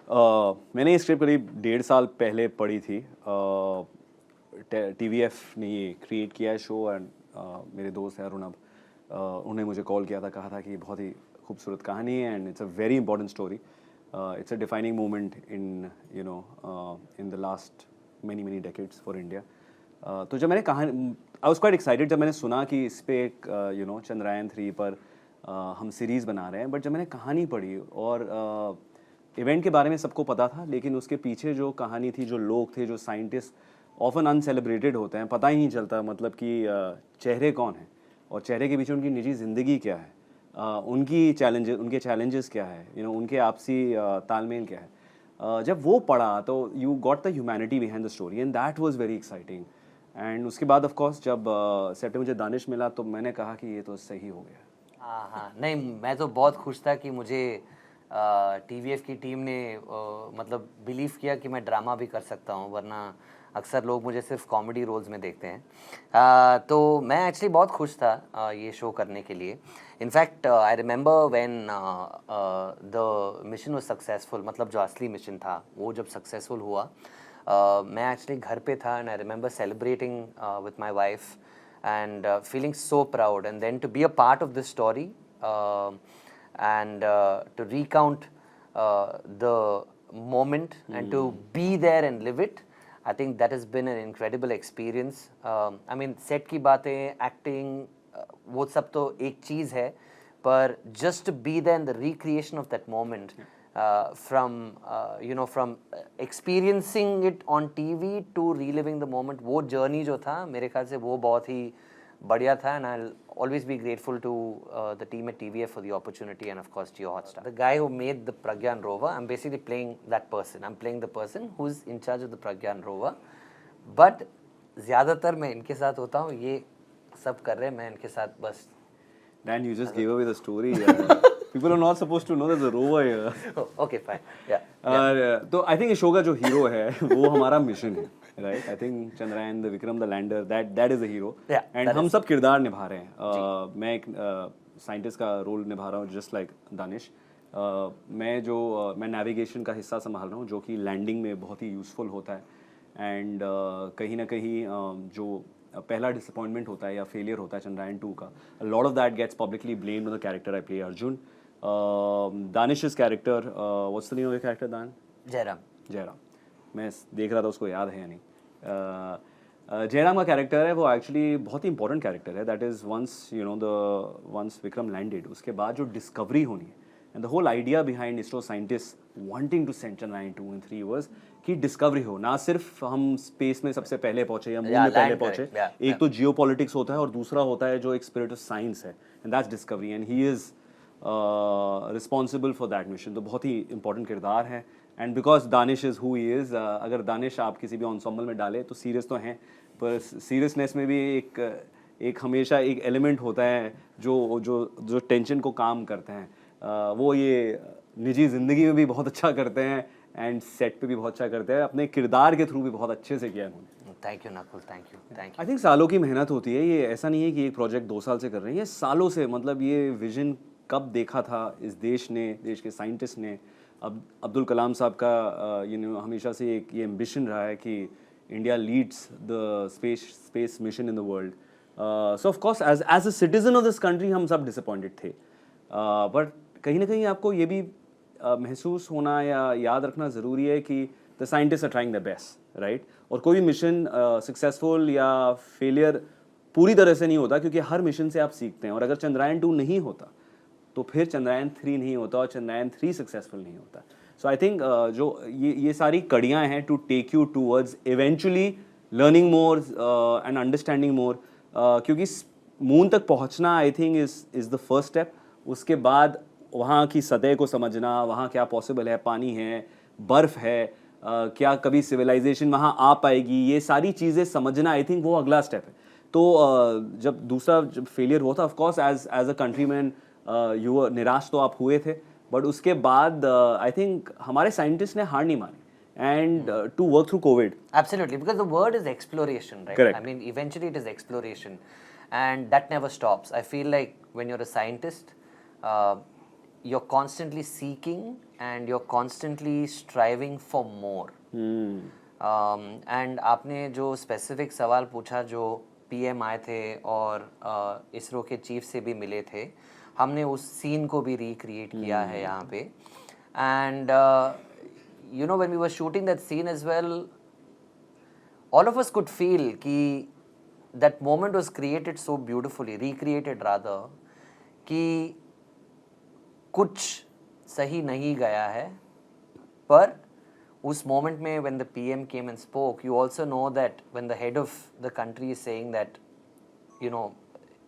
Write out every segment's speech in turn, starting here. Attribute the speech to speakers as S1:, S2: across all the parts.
S1: मैंने ये स्क्रिप्ट करीब 1.5 साल पहले पढ़ी थी। TVF ने ये क्रिएट किया है शो एंड मेरे दोस्त हैं अरुणब, उन्होंने मुझे कॉल किया था, कहा था कि बहुत ही खूबसूरत कहानी है and it's a very important story, it's a defining moment in in the last many decades for India. तो जब मैंने कहानी, आई वॉज क्वाइट एक्साइटेड जब मैंने सुना कि इस पे एक चंद्रयान 3 पर हम सीरीज़ बना रहे हैं। बट जब मैंने कहानी पढ़ी और इवेंट के बारे में सबको पता था, लेकिन उसके पीछे जो कहानी थी, जो लोग थे, जो साइंटिस्ट ऑफन अनसेलिब्रेटेड होते हैं, पता ही नहीं चलता मतलब कि चेहरे कौन हैं और चेहरे के पीछे उनकी निजी ज़िंदगी क्या है, उनके चैलेंजेस क्या है, उनके आपसी तालमेल क्या है। जब वो पढ़ा तो you got the humanity behind the story and that was very exciting. And उसके बाद ऑफ कोर्स जब सेट में मुझे दानिश मिला तो मैंने कहा कि ये तो सही हो गया।
S2: हाँ हाँ, नहीं मैं तो बहुत खुश था कि मुझे TVF की टीम ने मतलब बिलीव किया कि मैं ड्रामा भी कर सकता हूँ, वरना अक्सर लोग मुझे सिर्फ कॉमेडी रोल्स में देखते हैं। तो मैं एक्चुअली बहुत खुश था ये शो करने के लिए। In fact I remember when the mission was successful, मतलब जो असली मिशन था वो जब सक्सेसफुल हुआ, मैं एक्चुअली घर पे था and I remember celebrating with my wife and feeling so proud, and then to be a part of this story and to recount the moment and to be there and live it, I think that has been an incredible experience. I mean set की बातें, acting, वो सब तो एक चीज़ है, पर just to be there in the recreation of that moment, from experiencing it on TV to reliving the moment, वो journey जो था मेरे ख्याल से वो बहुत ही बढ़िया था, and I'll always be grateful to the team at TVF for the opportunity and of course Jio Hotstar. The guy who made the Pragyan rover, I'm basically playing that person. I'm playing the person who's in charge of the Pragyan rover, but ज़्यादातर मैं इनके साथ होता हूँ, ये सब कर रहे हैं, मैं इनके साथ बस।
S1: Dan, you just gave away the story. People are not supposed to know there's a rover here.
S2: Okay, fine. Yeah.
S1: तो I think इस शो का जो हीरो है वो हमारा मिशन है, right? I think Chandrayaan, the Vikram, the lander, that is the hero.
S2: Yeah,
S1: and हम सब किरदार निभा रहे हैं। मैं एक साइंटिस्ट का रोल निभा रहा हूँ, just like दानिश। मैं नेविगेशन का हिस्सा संभाल रहा हूँ, जो कि लैंडिंग में बहुत ही यूज़फुल होता है। एंड कहीं ना कहीं जो पहला डिसअपॉइंटमेंट होता है या फेलियर होता है चंद्रयान 2 का, lot of that gets publicly blamed on the character I play Arjun. Danish's character, what's the name of your character Dan? Jairam. मैं देख रहा था उसको याद है या नहीं। जयराम का कैरेक्टर है वो एक्चुअली बहुत ही इंपॉर्टेंट कैरेक्टर है। That is once Vikram landed, उसके बाद जो डिस्कवरी होनी है, and the whole idea behind ISRO scientist wanting to send Chandrayaan 2 and 3 was कि डिस्कवरी हो, ना सिर्फ हम स्पेस में सबसे पहले पहुंचे या मून में पहले पहुंचे। एक तो जियोपॉलिटिक्स होता है और दूसरा होता है जो एक स्पिरिट ऑफ साइंस है, and that's discovery, and he is responsible for that mission. तो बहुत ही इंपॉर्टेंट किरदार है। And because Danish is who he is, अगर दानिश आप किसी भी ऑन्सम्बल में डाले तो सीरियस तो हैं, पर सीरियसनेस में भी एक हमेशा एक एलिमेंट होता है जो जो जो टेंशन को काम करते हैं। वो ये निजी ज़िंदगी में भी बहुत अच्छा करते हैं एंड सेट पे भी बहुत अच्छा करते हैं, अपने किरदार के थ्रू भी बहुत अच्छे से किया उन्होंने।
S2: Thank you Nakul, thank you.
S1: I think सालों की मेहनत होती है, ये ऐसा नहीं है कि एक प्रोजेक्ट 2 साल से कर रहे हैं, ये सालों से, मतलब ये विजन कब देखा था इस देश ने, देश के साइंटिस्ट ने। अब अब्दुल कलाम साहब का हमेशा से एक ये एम्बिशन रहा है कि India leads the space mission in the world. So of course as a citizen of this country हम सब डिसअपॉइंटेड थे, बट कहीं ना कहीं आपको ये भी महसूस होना या याद रखना ज़रूरी है कि the scientist are trying the best, right? और कोई भी मिशन सक्सेसफुल या फेलियर पूरी तरह से नहीं होता, क्योंकि हर मिशन से आप सीखते हैं। और अगर चंद्रयान 2 नहीं होता तो फिर चंद्रयान 3 नहीं होता और चंद्रयान 3 सक्सेसफुल नहीं होता। सो आई थिंक जो ये सारी कड़ियाँ हैं to take you towards eventually learning more and understanding more, क्योंकि मून तक पहुँचना I think is the first step. उसके बाद वहाँ की सतह को समझना, वहाँ क्या पॉसिबल है, पानी है, बर्फ़ है, क्या कभी सिविलाइजेशन वहाँ आ पाएगी, ये सारी चीज़ें समझना आई थिंक वो अगला स्टेप है। तो जब फेलियर हुआ था, of course as a countryman निराश तो आप हुए थे, बट उसके बाद आई थिंक हमारे साइंटिस्ट ने हार नहीं मानी and to work through COVID.
S2: Absolutely, because the word is exploration, right?
S1: Correct.
S2: I mean, eventually it is exploration, and that never stops. I feel like when you're a scientist, you're constantly seeking and you're constantly striving for more. And आपने जो specific सवाल पूछा, जो PM आए थे और इसरो के chief से भी मिले थे, हमने उस सीन को भी रिक्रिएट किया है यहाँ पे. And you know when we were shooting that scene as well, all of us could feel कि that moment was created so beautifully, recreated rather, कि कुछ सही नहीं गया है, पर उस moment में when the PM came and spoke, you also know that when the head of the country is saying that, you know,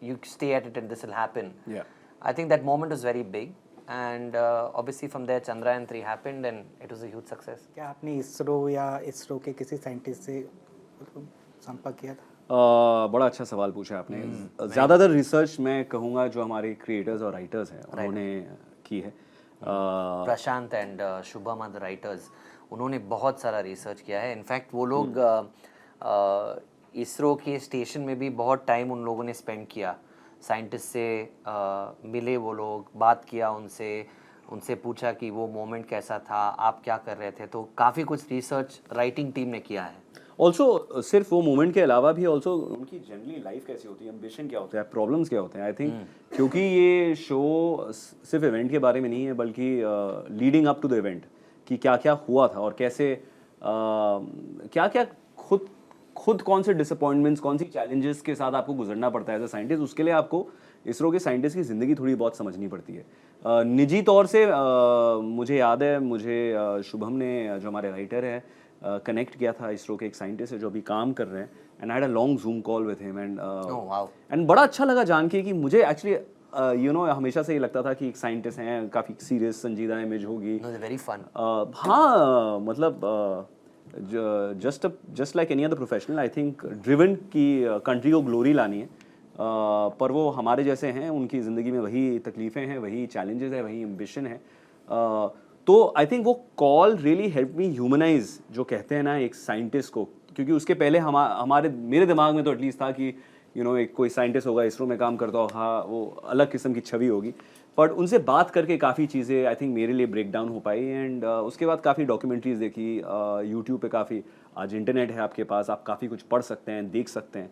S2: you stay at it and this will happen.
S1: Yeah.
S2: I think that moment was very big, and obviously from there Chandrayaan 3 happened and it was a huge success.
S3: क्या आपने इसरो या इसरो के किसी scientist से संपर्क किया था?
S1: बड़ा अच्छा सवाल पूछा आपने. ज़्यादातर रिसर्च मैं कहूँगा जो हमारे क्रिएटर्स और राइटर्स हैं उन्होंने की है.
S2: Prashant and Shubham are the writers. उन्होंने बहुत सारा रिसर्च किया है. इनफैक्ट वो लोग इसरो के स्टेशन में भी बहुत टाइम उन लोगों ने स्पेंड किया. साइंटिस्ट से मिले वो लोग, बात किया उनसे पूछा कि वो मोमेंट कैसा था, आप क्या कर रहे थे. तो काफ़ी कुछ रिसर्च राइटिंग टीम ने किया है.
S1: ऑल्सो सिर्फ वो मोमेंट के अलावा भी ऑल्सो उनकी जनरली लाइफ कैसी होती है, एम्बिशन क्या होता है, प्रॉब्लम्स क्या होते हैं. आई थिंक क्योंकि ये शो सिर्फ इवेंट के बारे में नहीं है बल्कि leading up to the event कि क्या क्या हुआ था और कैसे क्या क्या खुद कौन से डिसअपॉइंटमेंट्स, कौन सी चैलेंजेस के साथ आपको गुजरना पड़ता है एज अ साइंटिस्ट. उसके लिए आपको इसरो के साइंटिस्ट की ज़िंदगी थोड़ी बहुत समझनी पड़ती है. निजी तौर से मुझे याद है, मुझे शुभम ने, जो हमारे राइटर है, कनेक्ट किया था इसरो के एक साइंटिस्ट है जो अभी काम कर रहे हैं. And I had a long zoom call with him and बड़ा अच्छा लगा जान के कि मुझे एक्चुअली यू नो हमेशा से ये लगता था कि एक साइंटिस्ट हैं, काफ़ी सीरियस संजीदा इमेज होगी.
S2: Very fun.
S1: हाँ, मतलब just like any other professional, I think driven की कंट्री को ग्लोरी लानी है. पर वो हमारे जैसे हैं, उनकी ज़िंदगी में वही तकलीफ़ें हैं, वही चैलेंजेस है, वही एम्बिशन है. तो आई थिंक वो call really help me humanise, जो कहते हैं ना एक साइंटिस्ट को. क्योंकि उसके पहले मेरे दिमाग में तो एटलीस्ट था कि यू नो एक कोई साइंटिस्ट होगा, इसरो में काम करता होगा, वो अलग किस्म की छवि होगी. बट उनसे बात करके काफ़ी चीज़ें आई थिंक मेरे लिए ब्रेक डाउन हो पाई. एंड उसके बाद काफ़ी डॉक्यूमेंट्रीज देखी यूट्यूब पे. काफ़ी आज इंटरनेट है आपके पास, आप काफ़ी कुछ पढ़ सकते हैं, देख सकते हैं.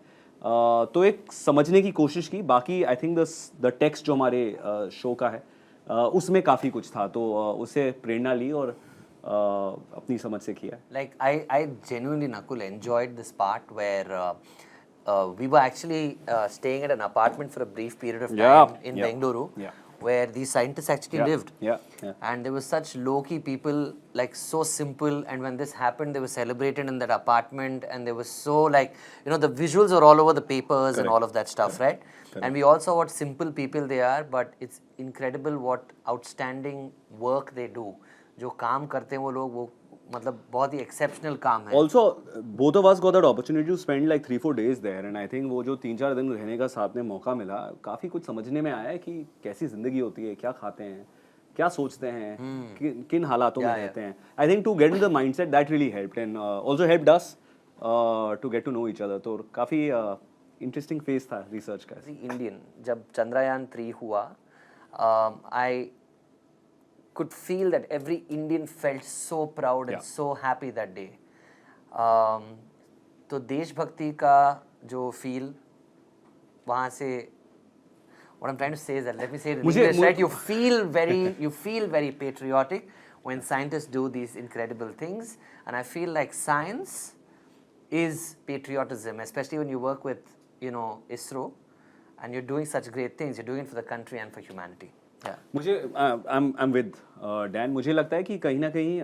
S1: तो एक समझने की कोशिश की. बाकी आई थिंक द टेक्स्ट जो हमारे शो का है उसमें काफ़ी कुछ था, तो उससे प्रेरणा ली और अपनी समझ से किया.
S2: Like I genuinely, Nakul, enjoyed this part where we were actually staying at an apartment for a brief period of time in Bengaluru, where these scientists actually lived. And there were such low-key people, like so simple. And when this happened, they were celebrated in that apartment, and they were so like, you know, the visuals are all over the papers and all of that stuff, right? And we all saw what simple people they are, but it's incredible what outstanding work they do. जो काम करते हैं वो लोग, वो मतलब बहुत ही exceptional काम है.
S1: Also, both of us got that opportunity to spend like 3-4 days there, and I think वो जो 3-4 दिन रहने का साथ में मौका मिला, काफ़ी कुछ समझने में आया कि कैसी ज़िंदगी होती है, क्या खाते हैं, क्या सोचते हैं, किन हालातों में रहते हैं. I think to get into the mindset that really helped, and also helped us to get to know each other. तो काफ़ी interesting phase था research का.
S2: Indian, जब चंद्रयान 3 हुआ, I could feel that every Indian felt so proud and so happy that day. तो देशभक्ति का जो feel वहाँ से, what I'm trying to say is that, let me say it in English, right? You feel very patriotic when scientists do these incredible things, and I feel like science is patriotism, especially when you work with, you know, ISRO, and you're doing such great things. You're doing it for the country and for humanity. Yeah.
S1: मुझे I'm with Dan. मुझे लगता है कि कहीं ना कहीं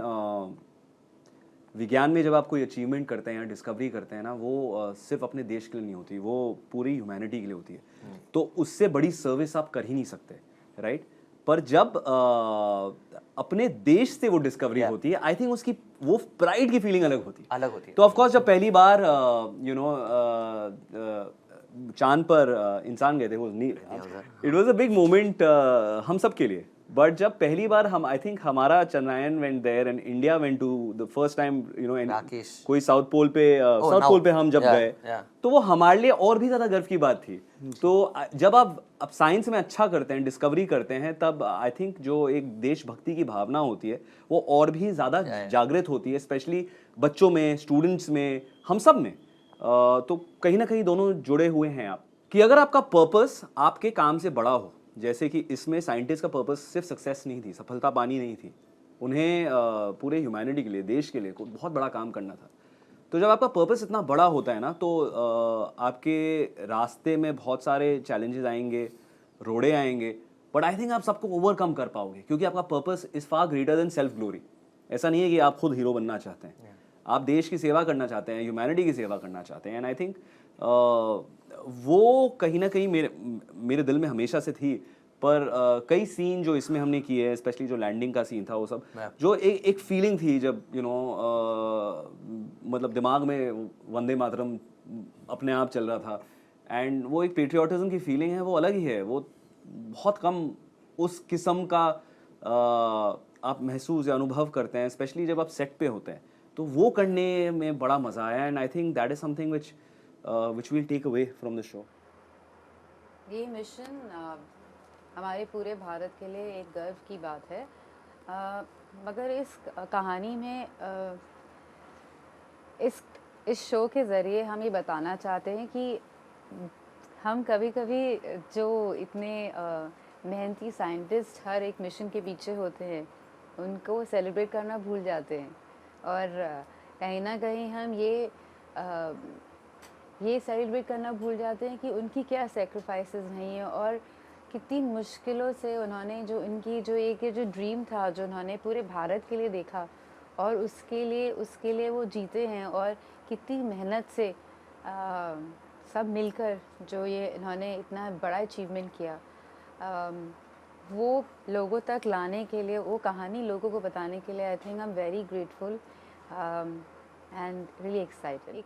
S1: विज्ञान में जब आप कोई अचीवमेंट करते हैं या डिस्कवरी करते हैं ना, वो सिर्फ अपने देश के लिए नहीं होती, वो पूरी ह्यूमैनिटी के लिए होती है. तो उससे बड़ी सर्विस आप कर ही नहीं सकते, राइट? पर जब अपने देश से वो डिस्कवरी होती है, आई थिंक उसकी वो प्राइड की फीलिंग अलग होती है. तो ऑफ कोर्स जब पहली बार यू नो चांद पर इंसान गए थे, it was a big moment हम सब के लिए, बट जब पहली बार हम आई थिंक हमारा Chandrayaan went there and India went to the first time you know
S2: Rakesh.
S1: कोई साउथ पोल पे हम जब
S2: Yeah,
S1: गए
S2: yeah.
S1: तो वो हमारे लिए और भी ज्यादा गर्व की बात थी। तो जब आप अब साइंस में अच्छा करते हैं, डिस्कवरी करते हैं, तब आई थिंक जो एक देशभक्ति की भावना होती है वो और भी ज्यादा जागृत होती है, स्पेशली बच्चों में, स्टूडेंट्स में, हम सब में। तो कहीं ना कहीं दोनों जुड़े हुए हैं आप कि अगर आपका पर्पस आपके काम से बड़ा हो, जैसे कि इसमें साइंटिस्ट का पर्पस सिर्फ सक्सेस नहीं थी, सफलता पानी नहीं थी, उन्हें पूरे ह्यूमैनिटी के लिए, देश के लिए बहुत बड़ा काम करना था। तो जब आपका पर्पस इतना बड़ा होता है ना, तो आपके रास्ते में बहुत सारे चैलेंजेस आएंगे, रोड़े आएंगे, बट आई थिंक आप सबको ओवरकम कर पाओगे क्योंकि आपका purpose is far greater than self glory. ऐसा नहीं है कि आप खुद हीरो बनना चाहते हैं, आप देश की सेवा करना चाहते हैं, ह्यूमैनिटी की सेवा करना चाहते हैं। एंड आई थिंक वो कहीं ना कहीं मेरे दिल में हमेशा से थी। पर कई सीन जो इसमें हमने किए हैं, स्पेशली जो लैंडिंग का सीन था, वो सब जो एक फीलिंग थी जब मतलब दिमाग में वंदे मातरम अपने आप चल रहा था, एंड वो एक पेट्रियाटिज्म की फीलिंग है, वो अलग ही है। वो बहुत कम उस किस्म का आप महसूस या अनुभव करते हैं, स्पेशली जब आप सेट पे होते हैं। तो वो करने में बड़ा मज़ा आया, and I think that is something which will take away from the show.
S4: ये मिशन हमारे पूरे भारत के लिए एक गर्व की बात है। मगर इस कहानी में इस शो के ज़रिए हम ये बताना चाहते हैं कि हम कभी-कभी जो इतने मेहनती साइंटिस्ट हर एक मिशन के पीछे होते हैं, उनको सेलिब्रेट करना भूल जाते हैं। और कहीं ना कहीं हम ये सेलिब्रेट करना भूल जाते हैं कि उनकी क्या सेक्रीफाइसेस नहीं है और कितनी मुश्किलों से उन्होंने जो जो ड्रीम था, जो उन्होंने पूरे भारत के लिए देखा और उसके लिए वो जीते हैं। और कितनी मेहनत से सब मिलकर जो ये इन्होंने इतना बड़ा अचीवमेंट किया, वो लोगों तक लाने के लिए, वो कहानी लोगों को बताने के लिए I think I am very grateful and really excited. एक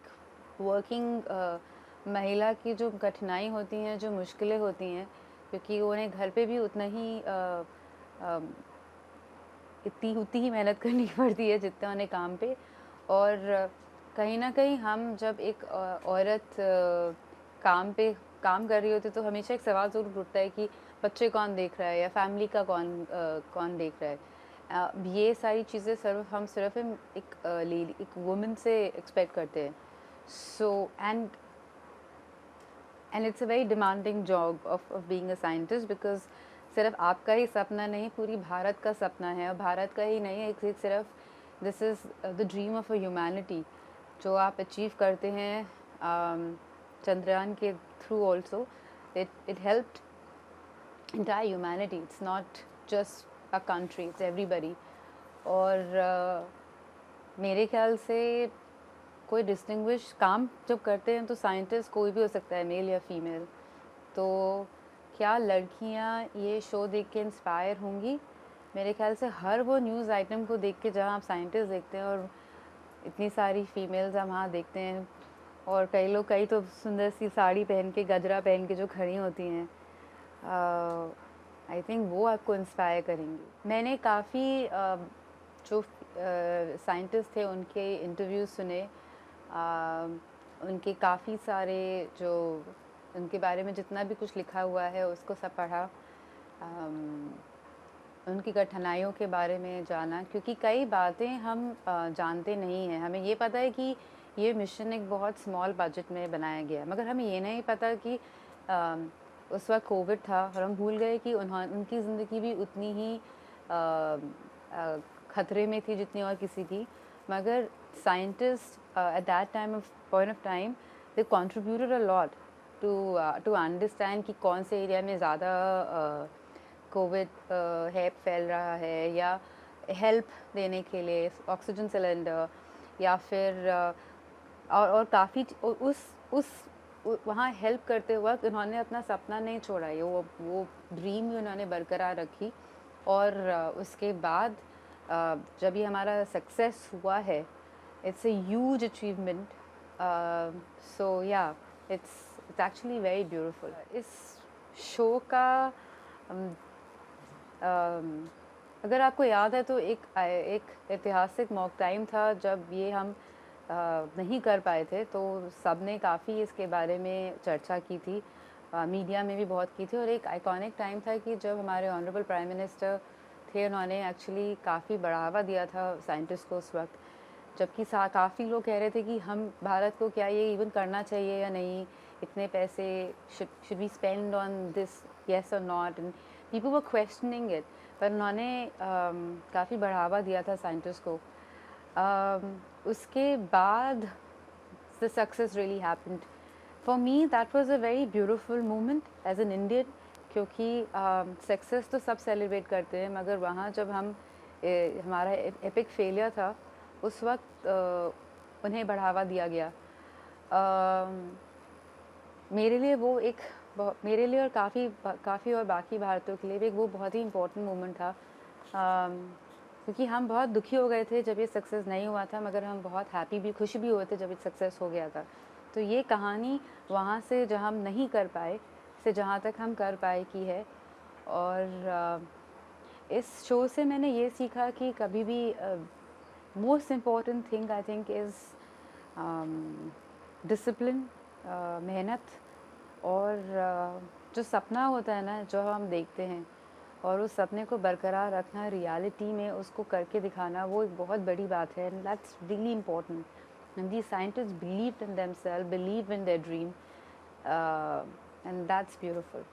S4: वर्किंग महिला की जो कठिनाई होती हैं, जो मुश्किलें होती हैं, क्योंकि उन्हें घर पे भी उतना ही उतनी ही मेहनत करनी पड़ती है जितना उन्हें काम पे। और कहीं ना कहीं हम जब एक औरत काम कर रही होती है तो हमेशा एक सवाल ज़रूर उठता है कि बच्चे कौन देख रहा है या फैमिली का कौन देख रहा है। ये सारी चीज़ें हम सिर्फ एक वुमेन से एक्सपेक्ट करते हैं। So and it's a very demanding job of being a scientist, because सिर्फ आपका ही सपना नहीं, पूरी भारत का सपना है। और भारत का ही नहीं है, एक सिर्फ this is the dream of a humanity जो आप अचीव करते हैं चंद्रयान के through. Also it helped entire humanity, it's not just a country, it's everybody। और मेरे ख्याल से कोई डिस्टिंग्विश काम जब करते हैं तो साइंटिस्ट कोई भी हो सकता है, मेल या फीमेल। तो क्या लड़कियां ये शो देख के इंस्पायर होंगी? मेरे ख्याल से हर वो न्यूज़ आइटम को देख के जहाँ आप साइंटिस्ट देखते हैं और इतनी सारी फीमेल्स हम वहाँ देखते हैं, और कई तो सुंदर सी साड़ी पहन के, गजरा पहन के जो खड़ी होती हैं, आई थिंक वो आपको इंस्पायर करेंगी। मैंने काफ़ी जो साइंटिस्ट थे उनके इंटरव्यूज़ सुने, उनके काफ़ी सारे जो उनके बारे में जितना भी कुछ लिखा हुआ है उसको सब पढ़ा, उनकी कठिनाइयों के बारे में जाना, क्योंकि कई बातें हम जानते नहीं हैं। हमें ये पता है कि ये मिशन एक बहुत स्मॉल बजट में बनाया गया, मगर हमें ये नहीं पता कि उस वक्त कोविड था और हम भूल गए कि उनकी ज़िंदगी भी उतनी ही ख़तरे में थी जितनी और किसी की। मगर scientist at that point of time they contributed a lot to understand कि कौन से एरिया में ज़्यादा कोविड फैल रहा है, या हेल्प देने के लिए ऑक्सीजन सिलेंडर, या फिर और काफ़ी उस वहाँ हेल्प करते वक्त उन्होंने अपना सपना नहीं छोड़ा, ये वो ड्रीम भी उन्होंने बरकरार रखी। और उसके बाद जब ये हमारा सक्सेस हुआ है, इट्स अ ह्यूज अचीवमेंट। सो या इट्स एक्चुअली वेरी ब्यूटीफुल। इस शो का अगर आपको याद है तो एक ऐतिहासिक मॉक टाइम था जब ये हम नहीं कर पाए थे, तो सब ने काफ़ी इसके बारे में चर्चा की थी, मीडिया में भी बहुत की थी, और एक आइकॉनिक टाइम था कि जब हमारे ऑनरेबल प्राइम मिनिस्टर थे, उन्होंने एक्चुअली काफ़ी बढ़ावा दिया था साइंटिस्ट को उस वक्त, जबकि काफ़ी लोग कह रहे थे कि हम भारत को क्या ये इवन करना चाहिए या नहीं, इतने पैसे should we spend on this, yes or not, and people were questioning it, पर उन्होंने काफ़ी बढ़ावा दिया था साइंटिस्ट को। उसके बाद the success really happened. For me that was a very beautiful moment as an Indian, क्योंकि सक्सेस तो सब सेलिब्रेट करते हैं, मगर वहाँ जब हम हमारा एपिक फेलियर था उस वक्त उन्हें बढ़ावा दिया गया। मेरे लिए वो एक मेरे लिए और काफ़ी और बाकी भारतीयों के लिए भी वो बहुत ही इम्पोर्टेंट मोमेंट था, क्योंकि हम बहुत दुखी हो गए थे जब ये सक्सेस नहीं हुआ था, मगर हम बहुत हैप्पी भी, खुश भी हुए थे जब ये सक्सेस हो गया था। तो ये कहानी वहाँ से जहाँ हम नहीं कर पाए से जहाँ तक हम कर पाए की है। और इस शो से मैंने ये सीखा कि कभी भी most important thing I think is discipline, मेहनत, और जो सपना होता है ना जो हम देखते हैं और उस सपने को बरकरार रखना, रियलिटी में उसको करके दिखाना, वो एक बहुत बड़ी बात है, and that's really important. And these scientists believed in themselves, believed in their dream, and that's beautiful.